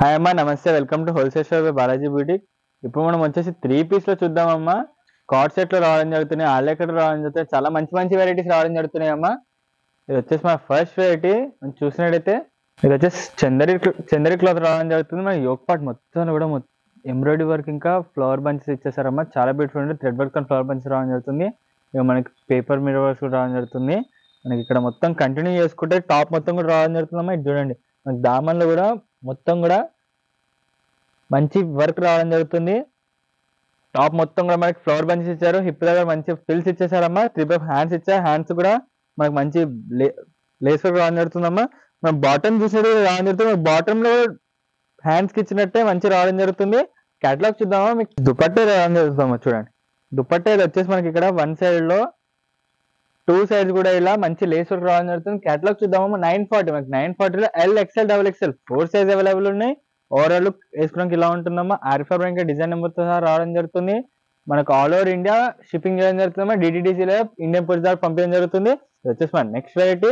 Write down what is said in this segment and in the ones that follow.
Hi అమ్మా, నమస్తే. Welcome to wholesale shop by Balaji boutique. ఇప్పుడు మనం వచ్చేసి 3 పీస్లో చూద్దామమ్మా. కార్డ్ సెట్లో రావడం జరుగుతున్నాయి, ఆలియాకట్ రావడం జరుగుతుంది. చాలా మంచి మంచి వెరైటీస్ రావడం జరుగుతున్నాయి అమ్మా. ఇది వచ్చేసి మన ఫస్ట్ వెరైటీ. మనం చూసినట్టయితే ఇది వచ్చేసి చందరి క్లాత్ రావడం జరుగుతుంది. మన యోక్ పార్ట్ మొత్తం కూడా ఎంబ్రాయిడరీ వర్క్ ఇంకా ఫ్లవర్ బంచెస్ ఇచ్చేసారమ్మా. చాలా బ్యూటిఫుల్ ఉంది. Thread work and flower bunches రావడం జరుగుతుంది. ఇక మనకి పేపర్ మిర్రర్ వర్క్స్ కూడా రావడం జరుగుతుంది. మనకి ఇక్కడ మొత్తం కంటిన్యూ చేసుకుంటే టాప్ మొత్తం కూడా రావడం జరుగుతుందమ్మా. ఇది చూడండి, మనకి దామన్లో కూడా మొత్తం కూడా మంచి వర్క్ రావడం జరుగుతుంది. టాప్ మొత్తం కూడా మనకి ఫ్లవర్ బంచెస్ ఇచ్చారు. హిప్ దగ్గర మంచి ఫిల్స్ ఇచ్చేసారమ్మా. 3/5 హ్యాండ్స్ ఇచ్చారు. హ్యాండ్స్ కూడా మనకి మంచి లేస్ వర్క్ రావడం జరుగుతుందమ్మా. మనం బాటమ్ చూసినట్టు రావడం జరుగుతుంది. బాటమ్ లో హ్యాండ్స్ కి ఇచ్చినట్టే మంచి రావడం జరుగుతుంది. కేటలాగ్ చూద్దామా. మీకు దుపట్టే రావడం జరుగుతుందమ్మా. చూడండి, దుపట్టే వచ్చేసి మనకి ఇక్కడ వన్ సైడ్ లో 2 సైడ్స్ కూడా ఇలా మంచి లేస్ వర్క్ రావడం జరుగుతుంది. కేటలాగ్ చూద్దామమ్మా. 940 మనకి 940లో L, XL, XXL 4 size available ఉన్నాయి. ఓవరాల్ లుక్ వేసుకోవడానికి ఇలా ఉంటుందమ్మా. ఆరిఫా బ్రాండ్ డిజైన్ నెంబర్తో సహా రావడం జరుగుతుంది. మనకు ఆల్ ఓవర్ ఇండియా షిప్పింగ్ చేయడం జరుగుతుందమ్మా. డిటిడిసిలో ఇండియన్ పోస్ట్ ద్వారా పంపించడం జరుగుతుంది. ఇది వచ్చేసి మన నెక్స్ట్ వెరైటీ.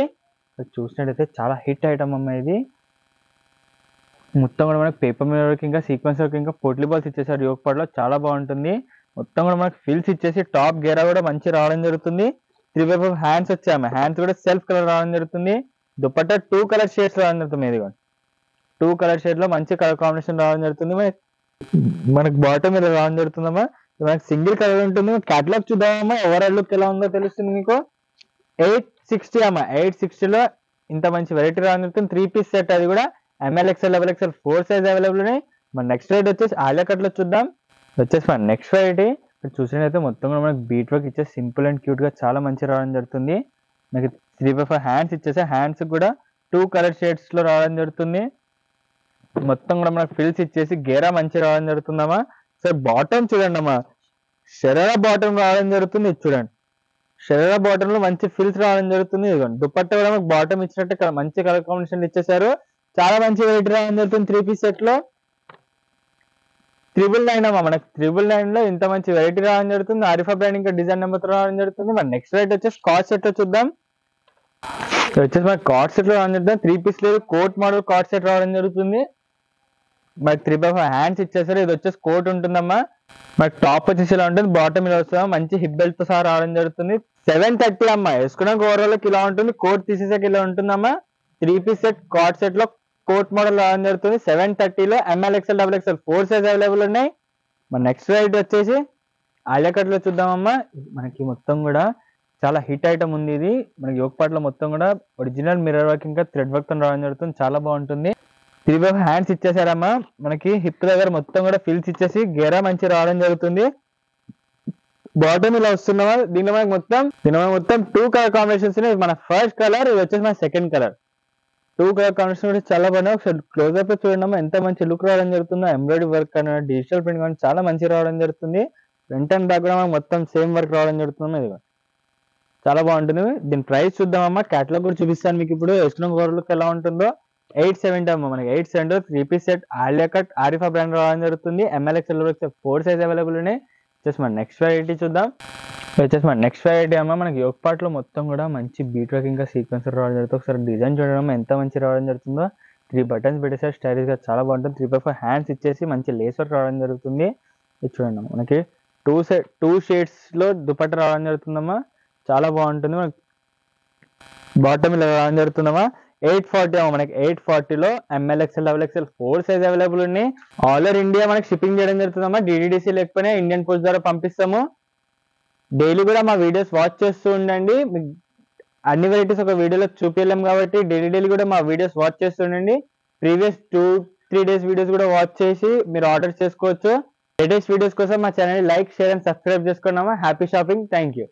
చూసినట్టయితే చాలా హిట్ ఐటమ్ అమ్మా. ఇది మొత్తం కూడా మనకి పేపర్ మీద వర్క్ ఇంకా సీక్వెన్స్ వర్క్ ఇంకా పోట్లీ బాల్స్ ఇచ్చేసారు. యోక్ పార్ట్లో చాలా బాగుంటుంది. మొత్తం కూడా మనకి ఫిల్స్ ఇచ్చేసి టాప్ గేరా కూడా మంచి రావడం జరుగుతుంది. 3/5 హ్యాండ్స్ వచ్చాయి. హ్యాండ్స్ కూడా సెల్ఫ్ కలర్ రావడం జరుగుతుంది. దుపట్టా 2 కలర్ షేడ్స్ రావడం జరుగుతుంది. ఇది 2 కలర్ షేడ్ లో మంచి కలర్ కాంబినేషన్ రావడం జరుగుతుంది. మనకి బాటమ్ మీద రావడం జరుగుతుందమ్మా. మనకి సింగిల్ కలర్ ఉంటుంది. కేటలాగ్ చూద్దామమ్మా. ఓవరాల్ లుక్ ఎలా ఉందో తెలుస్తుంది మీకు. 860 అమ్మా. 860లో ఇంత మంచి వెరైటీ రావడం జరుగుతుంది. 3 పీస్ సెట్. అది కూడా ML, XL, XXL 4 size available ఉన్నాయి. మన నెక్స్ట్ వెరైటీ వచ్చేసి ఆలియాకట్ లో చూద్దాం. వచ్చేసి మన నెక్స్ట్ వెరైటీ. ఇక్కడ చూసినట్టయితే మొత్తం కూడా మనకి బీట్ వర్క్ ఇచ్చేసి సింపుల్ అండ్ క్యూట్ గా చాలా మంచి రావడం జరుగుతుంది. మనకి 3/5 హ్యాండ్స్ ఇచ్చేసి హ్యాండ్స్ కూడా 2 కలర్ షేడ్స్ లో రావడం జరుగుతుంది. మొత్తం కూడా మనకు ఫిల్స్ ఇచ్చేసి గేరా మంచి రావడం జరుగుతుందమ్మా. సో బాటమ్ చూడండి అమ్మా, షరారా బాటమ్ రావడం జరుగుతుంది. ఇది చూడండి, షరారా బాటమ్ లో మంచి ఫిల్స్ రావడం జరుగుతుంది. ఇదిగోండి, దుపట్టా కూడా మనకు బాటమ్ ఇచ్చినట్టు మంచి కలర్ కాంబినేషన్ ఇచ్చేసారు. చాలా మంచి వెరైటీ రావడం జరుగుతుంది. 3 పీస్ సెట్ లో 999 అమ్మా. మనకి 999 లో ఇంత మంచి వెరైటీ రావడం జరుగుతుంది. ఆరిఫా బ్రాండ్ ఇంకా డిజైన్ నెంబర్ రావడం జరుగుతుంది. మన నెక్స్ట్ వెరైటీ వచ్చేసి కార్డ్ సెట్ లో చూద్దాం. వచ్చేసి మనకి కార్డ్ సెట్ లో రావడం జరుగుతుంది. 3 పీస్ లేదు, కోట్ మోడల్ కార్డ్ సెట్ రావడం జరుగుతుంది. మనకి 3/5 హ్యాండ్స్ ఇచ్చేసారు. ఇది వచ్చేసి కోట్ ఉంటుందమ్మా. మనకి టాప్ వచ్చేసి ఇలా ఉంటుంది, బాటమ్ ఇలా వస్తుందా. మంచి హిప్ బెల్ట్ తో సహా రావడం జరుగుతుంది. 730 అమ్మా. వేసుకున్నాక ఓవరాల్ ఇలా ఉంటుంది. కోట్ తీసేసాక ఇలా ఉంటుందమ్మా. 3 పీస్ సెట్ కార్డ్ సెట్ లో కోట్ మోడల్ రావడం జరుగుతుంది. 730లో ML, XL, XXL 4 size available ఉన్నాయి. మన నెక్స్ట్ వెరైటీ వచ్చేసి ఆలియాకట్ లో చూద్దామమ్మా. మనకి మొత్తం కూడా చాలా హిట్ ఐటమ్ ఉంది. ఇది మనకి యోక్ పార్ట్ లో మొత్తం కూడా ఒరిజినల్ మిర్రర్ వర్క్ ఇంకా థ్రెడ్ వర్క్ తో రావడం జరుగుతుంది. చాలా బాగుంటుంది. 3/5 హ్యాండ్స్ ఇచ్చేసారమ్మా. మనకి హిప్ దగ్గర మొత్తం కూడా ఫిల్స్ ఇచ్చేసి గేరా మంచి రావడం జరుగుతుంది. బాటమ్ ఇలా వస్తున్నావా. దీనిలో మనకి మొత్తం 2 కలర్ కాంబినేషన్స్ ఉన్నాయి. మన ఫస్ట్ కలర్, ఇది వచ్చేసి మన సెకండ్ కలర్. 2 కలర్ కాంబినేషన్ కూడా చాలా బాగున్నాయి. ఒకసారి క్లోజ్అప్ చూడండి అమ్మా, ఎంత మంచి లుక్ రావడం జరుగుతుందో. ఎంబ్రాయిడరీ వర్క్ అని డిజిటల్ ప్రింట్ కానీ చాలా మంచి రావడం జరుగుతుంది. ఫ్రంట్ అండ్ బ్యాక్ కూడా మొత్తం సేమ్ వర్క్ రావడం జరుగుతుంది. ఇది చాలా బాగుంటుంది. దీని ప్రైస్ చూద్దామమ్మా. కేటలాగ్ కూడా చూపిస్తాను మీకు. ఇప్పుడు వేసుకున్న ఓవర్ లుక్ ఎలా ఉంటుందో. 870 అమ్మా. మనకి 870 3 పీస్ సెట్ ఆలియాకట్ ఆరిఫా బ్రాండ్ రావడం జరుగుతుంది. ML, XL, 4 సైజ్ అవైలబుల్ ఉన్నాయి. వచ్చేసి మన నెక్స్ట్ వెరైటీ చూద్దాం. వచ్చేసి మన నెక్స్ట్ వెరైటీ అమ్మా. మనకి యోక్ పార్ట్ లో మొత్తం కూడా మంచి బీట్ వర్క్ ఇంకా సీక్వెన్స్ రావడం జరుగుతుంది. ఒకసారి డిజైన్ చూడడం ఎంత మంచి రావడం జరుగుతుందో. 3 బటన్స్ పెట్టేసారి స్టైలిష్ గా చాలా బాగుంటుంది. 3/5 హ్యాండ్స్ ఇచ్చేసి మంచి లేస్ వర్క్ రావడం జరుగుతుంది. ఇది చూడండి, మనకి 2 షేడ్స్ లో దుపట్టా రావడం జరుగుతుందమ్మా. చాలా బాగుంటుంది. మనకి బాటమ్ ఇలా రావడం జరుగుతుందమ్మా. 840 అమ్మా. మనకి 840లో ML, XL, XXL 4 size available ఉన్నాయి. ఆల్ ఓవర్ ఇండియా మనకి షిప్పింగ్ చేయడం జరుగుతుందమ్మా. డిటిడిసి లేకపోయినా ఇండియన్ పోస్ట్ ద్వారా పంపిస్తాము. డైలీ కూడా మా వీడియోస్ వాచ్ చేస్తూ ఉండండి. అన్ని వెరైటీస్ ఒక వీడియోలో చూపించలేము కాబట్టి డైలీ కూడా మా వీడియోస్ వాచ్ చేస్తూ ఉండండి. ప్రీవియస్ 2-3 డేస్ వీడియోస్ కూడా వాచ్ చేసి మీరు ఆర్డర్ చేసుకోవచ్చు. లేటెస్ట్ వీడియోస్ కోసం మా channel like, share and subscribe చేసుకున్నామా. Happy shopping. Thank you.